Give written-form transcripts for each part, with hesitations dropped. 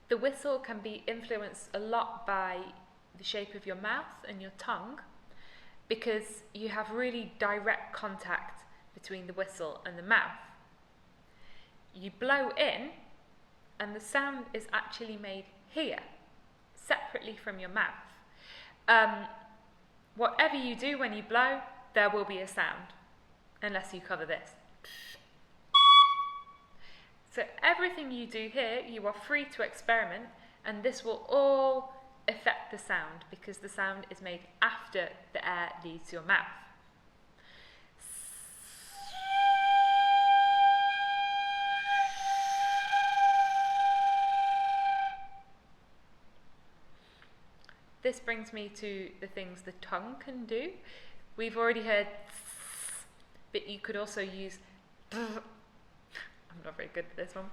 The whistle can be influenced a lot by the shape of your mouth and your tongue, because you have really direct contact between the whistle and the mouth. You blow in, and the sound is actually made here, separately from your mouth. Whatever you do when you blow, there will be a sound, unless you cover this. So everything you do here, you are free to experiment, and this will all affect the sound, because the sound is made after the air leaves your mouth. This brings me to the things the tongue can do. We've already heard but you could also use I'm not very good at this one.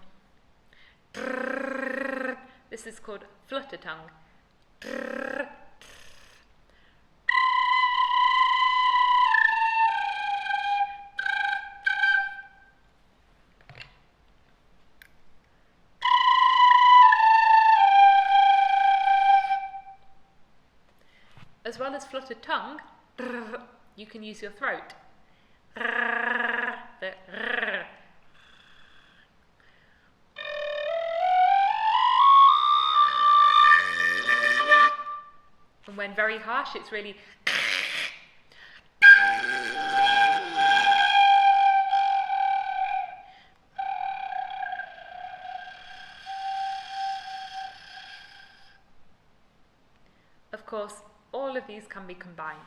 This is called Flutter Tongue. As well as Flutter Tongue, you can use your throat. And when very harsh, it's really Of course, all of these can be combined.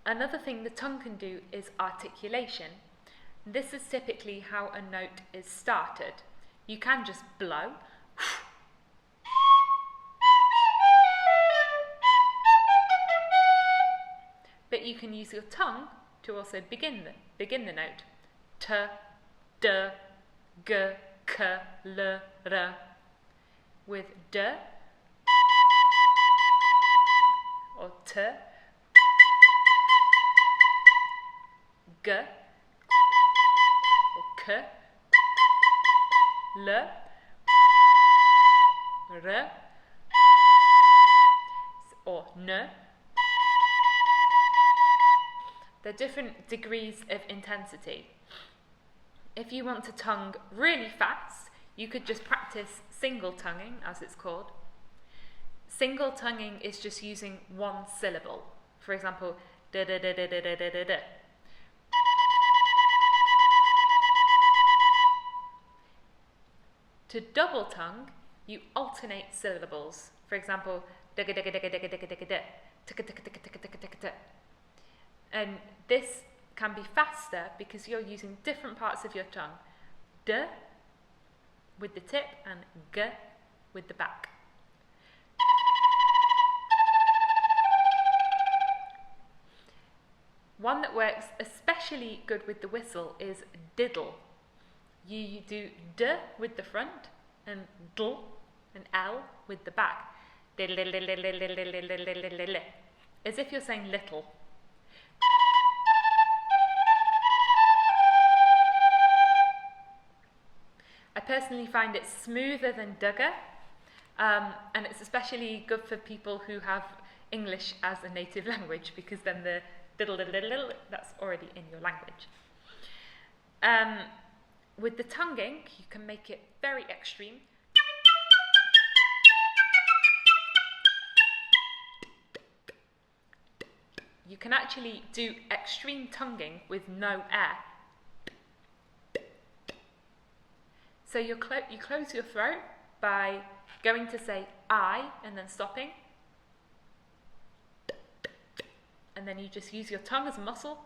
Another thing the tongue can do is articulation. This is typically how a note is started. You can just blow, but you can use your tongue to also begin the note. T, d, g, k, l, r. With d or t, g or k, l, r or n. There are different degrees of intensity. If you want to tongue really fast, you could just practice single tonguing, as it's called. Single tonguing is just using one syllable. For example, da da da da da da da da. To double tongue, you alternate syllables. For example, digga digga digga digga digga digga da, ticka ticka ticka ticka ticka ticka da. And this can be faster because you're using different parts of your tongue. D with the tip and g with the back. One that works especially good with the whistle is diddle. You do d with the front and dl and l with the back. As if you're saying little. I personally find it smoother than Darragh, and it's especially good for people who have English as a native language, because then the diddle, that's already in your language. With the tonguing, you can make it very extreme. You can actually do extreme tonguing with no air. So you close your throat by going to say I and then stopping. And then you just use your tongue as a muscle.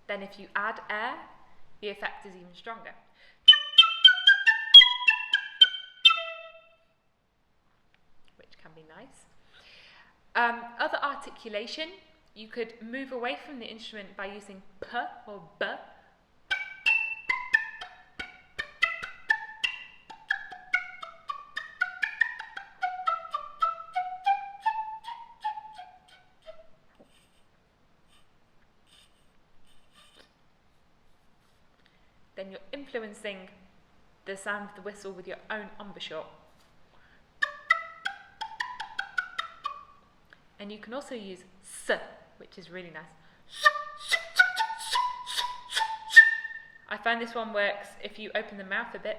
Then if you add air, the effect is even stronger. Which can be nice. Other articulation, you could move away from the instrument by using p or b. influencing the sound of the whistle with your own embouchure. And you can also use s, which is really nice. I find this one works if you open the mouth a bit.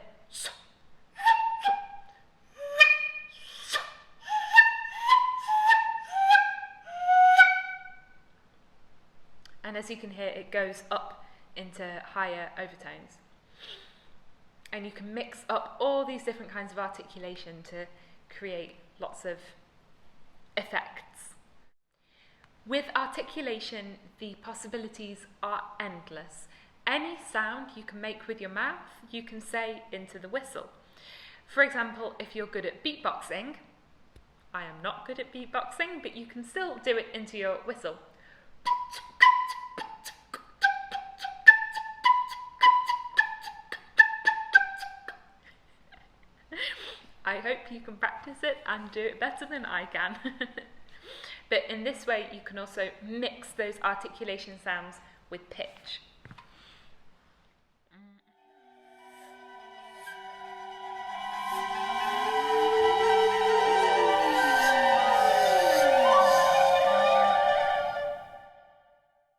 And as you can hear, it goes up into higher overtones. And you can mix up all these different kinds of articulation to create lots of effects. With articulation, the possibilities are endless. Any sound you can make with your mouth, you can say into the whistle. For example, if you're good at beatboxing, I am not good at beatboxing, but you can still do it into your whistle. I hope you can practice it and do it better than I can. But in this way, you can also mix those articulation sounds with pitch.